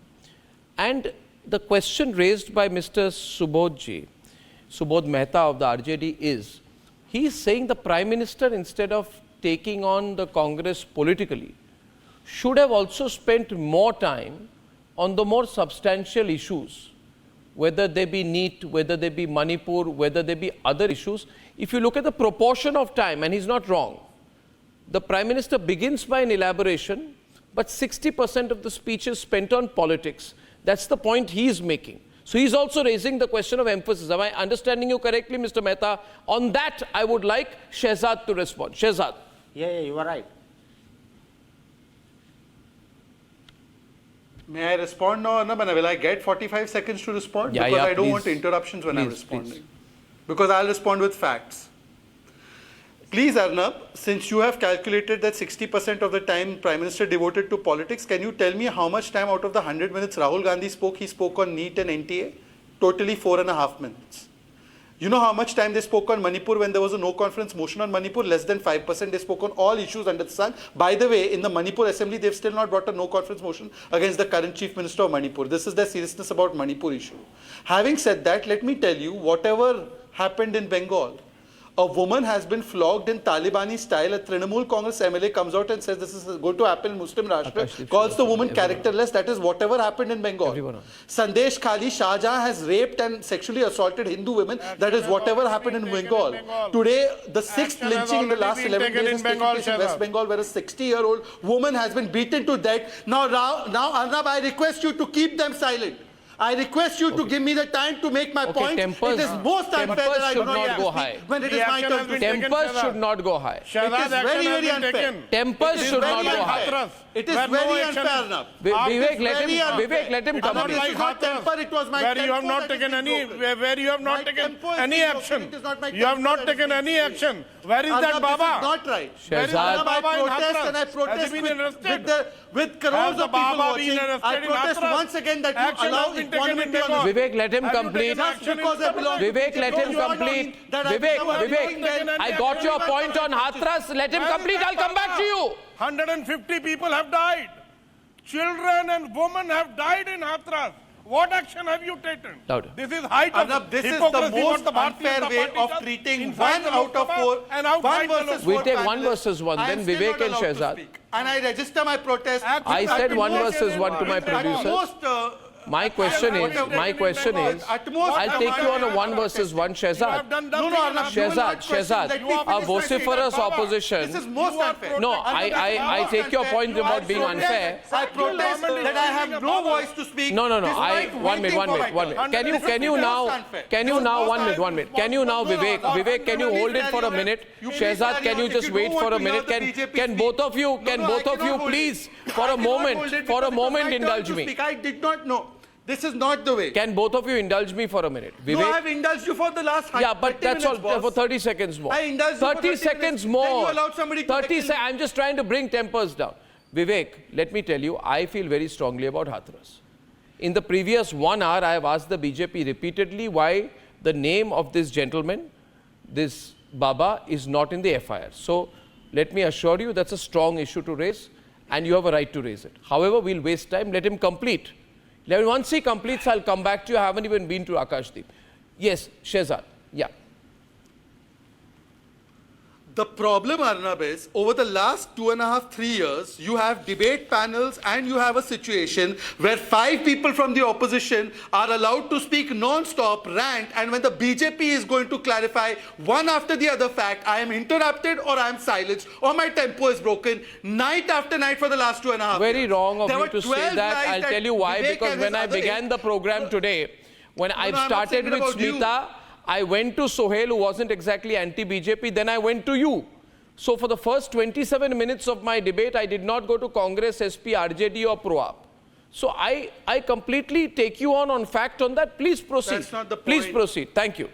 And the question raised by Mr. Subodh Mehta of the RJD is, he is saying the Prime Minister, instead of taking on the Congress politically, should have also spent more time on the more substantial issues, whether they be NEET, whether they be Manipur, whether they be other issues. If you look at the proportion of time, and he's not wrong, the Prime Minister begins by an elaboration, but 60% of the speech is spent on politics. That's the point he is making. So he's also raising the question of emphasis. Am I understanding you correctly, Mr. Mehta? On that, I would like Shehzad to respond. Shehzad. Yeah, you are right. May I respond now, Arnab? And will I get 45 seconds to respond? Yeah, because I don't please. want interruptions when I'm Please, responding. please. Because I'll respond with facts. Please, Arnab, since you have calculated that 60% of the time Prime Minister devoted to politics, can you tell me how much time out of the 100 minutes Rahul Gandhi spoke, he spoke on NEET and NTA? Totally 4.5 minutes. You know how much time they spoke on Manipur when there was a no-conference motion on Manipur? Less than 5%. They spoke on all issues under the sun. By the way, in the Manipur Assembly, they've still not brought a no-conference motion against the current Chief Minister of Manipur. This is their seriousness about Manipur issue. Having said that, let me tell you, whatever happened in Bengal, a woman has been flogged in Talibani style. A Trinamool Congress MLA comes out and says this is going to happen in Muslim Rashtra, calls the woman characterless. That is whatever happened in Bengal. Sandesh Khali, Shah Jahan has raped and sexually assaulted Hindu women. That is whatever happened in Bengal. Today, the sixth lynching in the last 11 days has taken place in West Bengal, where a 60-year-old woman has been beaten to death. Now, Arnab, I request you to keep them silent. I request you to give me the time to make my point. Tempers, it is most unfair that I should do not go speak high. when it is my turn to speak. Tempers should not go high. It is very, very unfair. Tempers should not go high. It is very unfair now. Vivek, let him come. This is not temper, it was my where tempo you have not that taken is any, broken. where you have not My taken tempo is any being broken. action. It is not my You have tempo not that taken is any being action. Where is Arnab, that Baba? This is not right. Where is Shehzad. that Baba I in protest Hathras? and I protest Has he been arrested? with crores Has the of people Baba been watching. arrested I in protest Hathras? once again that Action you allow has been taken in equanimity on Bengal. this. Vivek, let him Have you complete. taken action in Because I belong to Vivek, let him you are complete. not that I belong to Vivek, I got your point on Hathras. Let him complete. I'll come back to you. 150 people have died. Children and women have died in Hathras. What action have you taken? Louder. This is height of Arnab, this is the hypocrisy what most the Bharatiya unfair Janata way Party of does treating inside one the out Lok of Sabha four. and One outside the versus Lok We four take one panelists. versus one, I then am still Vivek not and allowed to Shehzad. speak. And I register my protest. I said one versus one to my producers. My question is, I'll take you on a one versus one, Shehzad. Shehzad, a vociferous opposition. This is most unfair. No, I take your point about being unfair. I protest that I have no voice to speak. No. One minute. Can you now, Can you now, Vivek, can you hold it for a minute? Shehzad, can you just wait for a minute? Can both of you please, for a moment, indulge me? I did not know. This is not the way. Can both of you indulge me for a minute? Vivek? No, I have indulged you for the last 30 Yeah, but that's all minutes, for 30 seconds more. I indulged you for 30 seconds minutes. more. Then you allowed somebody to 30 take seconds. I'm just trying to bring tempers down. Vivek, let me tell you, I feel very strongly about Hathras. In the previous 1 hour, I have asked the BJP repeatedly why the name of this gentleman, this Baba, is not in the FIR. So let me assure you that's a strong issue to raise and you have a right to raise it. However, we'll waste time. Let him complete. Once he completes, I'll come back to you. I haven't even been to Akashdeep. Yes, Shehzad. Yeah. The problem, Arnab, is over the last 2.5, 3 years, you have debate panels and you have a situation where 5 people from the opposition are allowed to speak non-stop, rant, and when the BJP is going to clarify one after the other fact, I am interrupted or I am silenced or my tempo is broken night after night for the last 2.5 years. Very wrong of There you were to say 12 that. lies I'll that tell you why. Vivek Because and when his I other began the program today, when I I'm not started saying with about you. Smita, I went to Sohail, who wasn't exactly anti-BJP. Then I went to you. So for the first 27 minutes of my debate, I did not go to Congress, SP, RJD or Pro-Op. So I completely take you on fact on that. Please proceed. That's not the Please point. proceed. Thank you.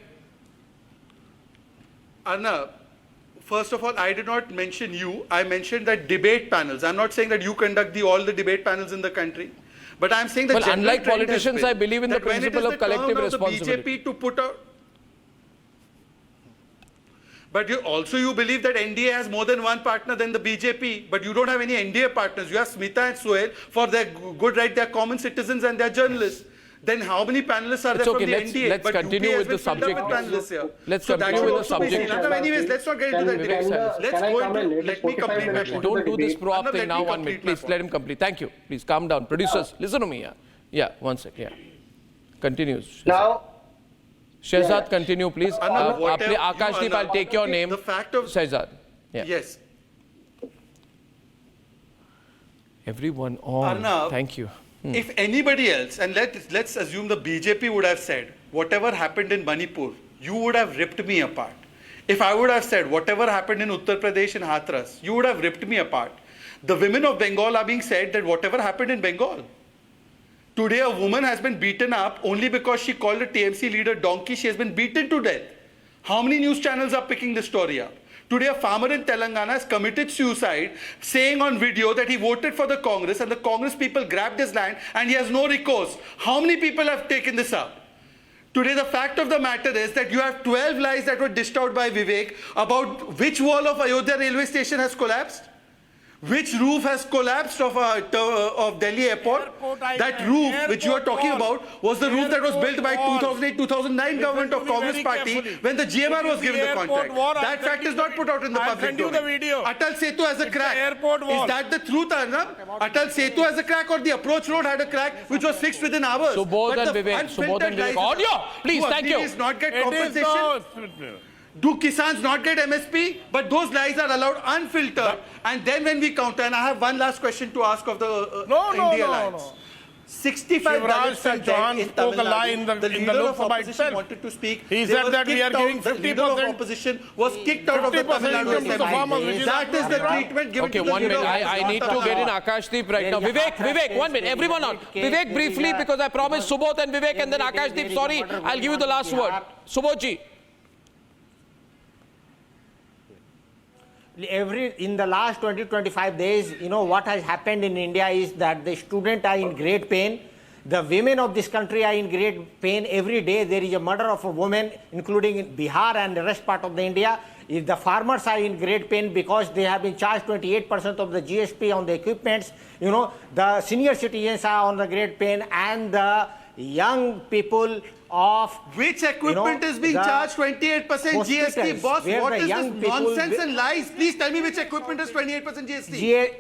Arnab, first of all, I did not mention you. I mentioned that debate panels. I'm not saying that you conduct all the debate panels in the country. But I'm saying that Well, unlike politicians, I believe in the principle of collective responsibility. BJP to put a... But you believe that NDA has more than one partner than the BJP, but you don't have any NDA partners. You have Smita and Suhail for their good right, they're common citizens and they're journalists. Then how many panelists are there from the NDA? Let's continue with the subject. Let's continue with the subject. Anyways, let's not get into that debate. Let's go into, let me complete my point. Don't do this pro-op thing now, 1 minute. Please let him complete. Thank you. Please calm down. Producers, listen to me. Yeah, 1 sec. Yeah. Continues. Now, Shehzad, continue, please. Akashdeep, I'll take your name. The fact of... Shehzad. Yeah. Yes. Everyone on. Arnab, thank you. If anybody else, and let's assume the BJP would have said, whatever happened in Manipur, you would have ripped me apart. If I would have said, whatever happened in Uttar Pradesh and Hathras, you would have ripped me apart. The women of Bengal are being said that whatever happened in Bengal. Today, a woman has been beaten up only because she called a TMC leader donkey. She has been beaten to death. How many news channels are picking this story up? Today, a farmer in Telangana has committed suicide, saying on video that he voted for the Congress and the Congress people grabbed his land and he has no recourse. How many people have taken this up? Today, the fact of the matter is that you have 12 lies that were dished out by Vivek about which wall of Ayodhya railway station has collapsed. Which roof has collapsed of Delhi airport? That roof which you are talking about was the roof that was built by 2008-2009 government of Congress party when the GMR was given the contract. That fact is not put out in the public domain. Atal Setu has a crack. Is that the truth, Arnab? Atal Setu has a crack, or the approach road had a crack which was fixed within hours. Subodh and Vivek. Audio, please, thank you. Not get compensation. Do Kisans not get MSP? But those lies are allowed unfiltered. And then when we counter, and I have one last question to ask of the India Alliance. 65 Dalits are dead in Tamil Nadu. The leader of opposition wanted to speak. He said that we are giving 50%. The leader of opposition was kicked out of the Tamil Nadu Assembly. That is the treatment given to the leader. Okay, 1 minute. I need to get in Akashdeep right now. Vivek, 1 minute. Everyone on. Vivek, briefly, because I promised Subodh and Vivek and then Akashdeep. Sorry, I'll give you the last word. Subodhji. In the last 20-25 days, you know, what has happened in India is that the students are in great pain. The women of this country are in great pain. Every day there is a murder of a woman, including in Bihar and the rest part of the India. If the farmers are in great pain because they have been charged 28% of the GST on the equipments. You know, the senior citizens are on the great pain, and the young people of which equipment is being charged 28% GST, boss? What is this nonsense and lies? Please tell me which equipment has 28% GST.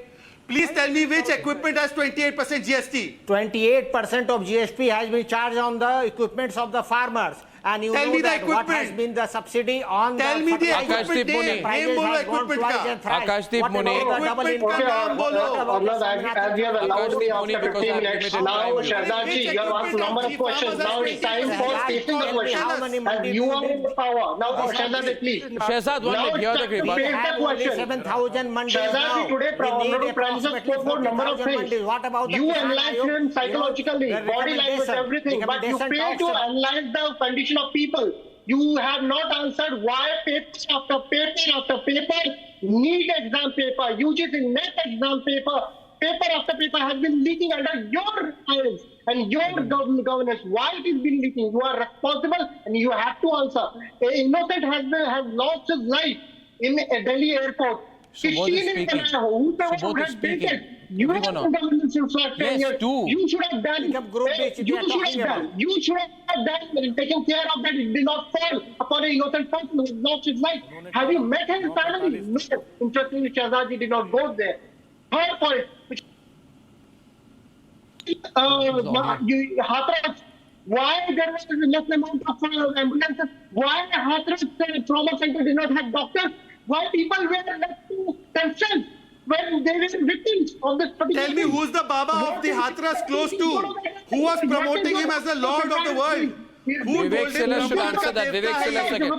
Please tell me which equipment has 28% GST. 28% of GST has been charged on the equipments of the farmers. And you tell know me the that equipment. What has been the subsidy on tell the me the equipment name. Name bolo equipment ka. Akashdeep Muni. Equipment ka naam bolo. As we have allowed me after 15 minutes, now Shehzadji, you have asked a number of questions. Now it's time for taking the questions. And you are in the power. Now Shehzadji, please. Shehzad, 1 minute. Hear the We have only 7,000 mandis now. Shehzadji, today Honorable Prime Minister spoke about number of things. You analyze him psychologically, body language, everything, but you fail to analyze the condition of people. You have not answered why paper after paper after paper, NEET exam paper, UGC NET exam paper after paper has been leaking under your eyes and your governance. Why it is been leaking? You are responsible and you have to answer. An innocent has lost his life in a Delhi airport. Subodh is speaking. Subodh is speaking. You have done governance since last 10 years. You should have done. You should have done taken care of that. It did not fall upon an innocent person who lost his life. Have you met his family? No. Interestingly, Shehzadji did not go there. Third point, which Hathras, why there was less amount of ambulances? Why Hathras trauma center did not have doctors? Why people were left to themselves when they were victims of this particular... Tell me who's the Baba of the Hathras close to? Who was promoting him as the Lord of the world? Vivek Sela should answer that. Vivek Sela second.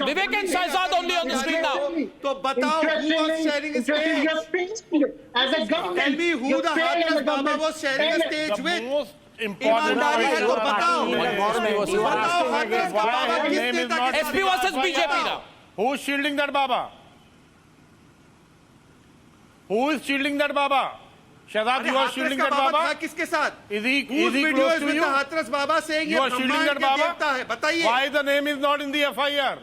Vivek and Shehzad only on the screen now. तो बताओ, who was sharing a stage? You're failing as a government. Tell me who You're the failing as heartless a Baba government. was sharing a stage The with. most important ईमानदारी है तो बताओ, बताओ, heartless का बाबा Why किस name is नेता not- के साथ SP versus बात BJP बताओ? now. Who is shielding that Baba? Who is shielding that Baba? Shahzad, अरे you are हाथरस shielding का that बाबा था Baba? किसके साथ? Is he Whose video close is to with you? the Hathras Baba saying You ये are shielding ब्रह्मांड that के Baba? देवता है? बताइए. Why the name is not in the FIR?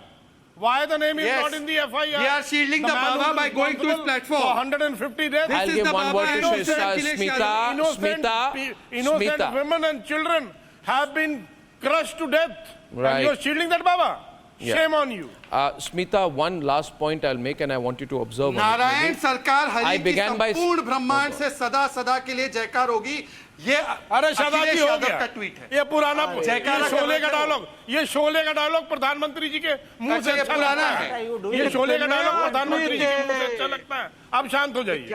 Why the name is Yes. not in the FIR? They are shielding the man Baba who is by going to his responsible platform. For 150 days. I'll is give the one Baba word to innocent Smita. Innocent Smita. women and children have been crushed to death. Right. And you're shielding that Baba. Yeah. Shame on you. Smita, one last point I'll make, and I want you to observe. on it, Narayan maybe. सरकार I Hari की began by- संपूर्ण ब्रह्मांड से सदा सदा के लिए जयकार होगी. ये अरे शहजाद जी अखिलेश हो यादव गया का ट्वीट है. ये पुराना जयकारा ये शोले कर का रहे थे डायलॉग ये शोले का डायलॉग प्रधानमंत्री जी के मुंह से अच्छा, ये अच्छा पुराना लगता है. है ये शोले का डायलॉग प्रधानमंत्री जी के मुंह से अच्छा लगता है अब शांत हो जाइए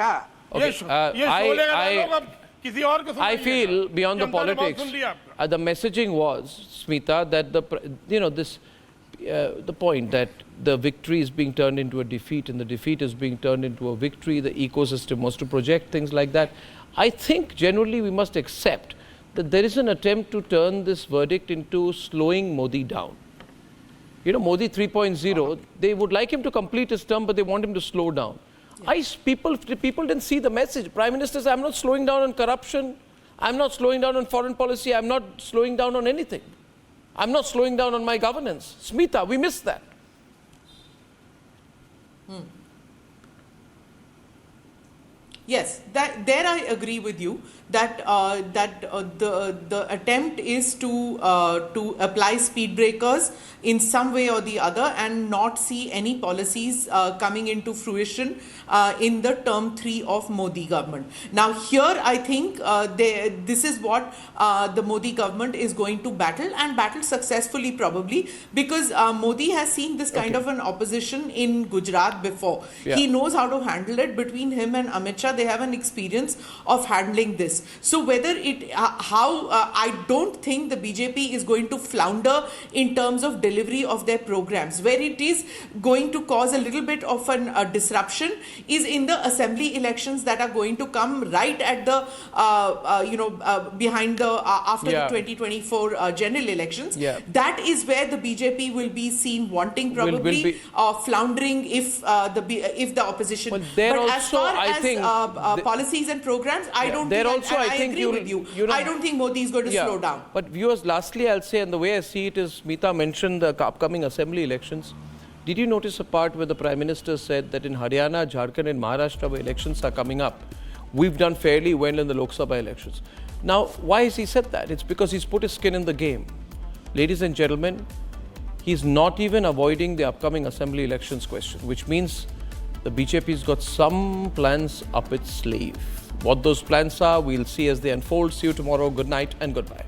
Okay, ये शोले का डायलॉग अब किसी और को I feel beyond the जनता ने बहुत politics, सुन लिया आपका the messaging was, Smita, that the point that the victory is being turned into a defeat and the defeat is being turned into a victory, the ecosystem was to project things like that. I think generally we must accept that there is an attempt to turn this verdict into slowing Modi down. You know, Modi 3.0, they would like him to complete his term, but they want him to slow down. People didn't see the message. Prime Minister said, I'm not slowing down on corruption. I'm not slowing down on foreign policy. I'm not slowing down on anything. I'm not slowing down on my governance. Smita, we missed that. Yes, there I agree with you that the attempt is to apply speed breakers in some way or the other and not see any policies coming into fruition in the term 3 of Modi government. Now here I think this is what the Modi government is going to battle and battle successfully probably because Modi has seen this kind of an opposition in Gujarat before. Yeah. He knows how to handle it. Between him and Amit Shah, they have an experience of handling this. So whether I don't think the BJP is going to flounder in terms of delivery of their programs. Where it is going to cause a little bit of a disruption is in the assembly elections that are going to come right at the behind the after the 2024 general elections. Yeah. That is where the BJP will be seen wanting probably floundering if the opposition. Well, there but as also, far I as think policies and programs, I don't there think, also, and I think agree with you. you know, I don't think Modi is going to slow down. But viewers, lastly, I'll say, and the way I see it is, Smita mentioned the upcoming assembly elections. Did you notice a part where the Prime Minister said that in Haryana, Jharkhand and Maharashtra, where elections are coming up, we've done fairly well in the Lok Sabha elections. Now, why has he said that? It's because he's put his skin in the game. Ladies and gentlemen, he's not even avoiding the upcoming assembly elections question, which means the BJP's got some plans up its sleeve. What those plans are, we'll see as they unfold. See you tomorrow. Good night and goodbye.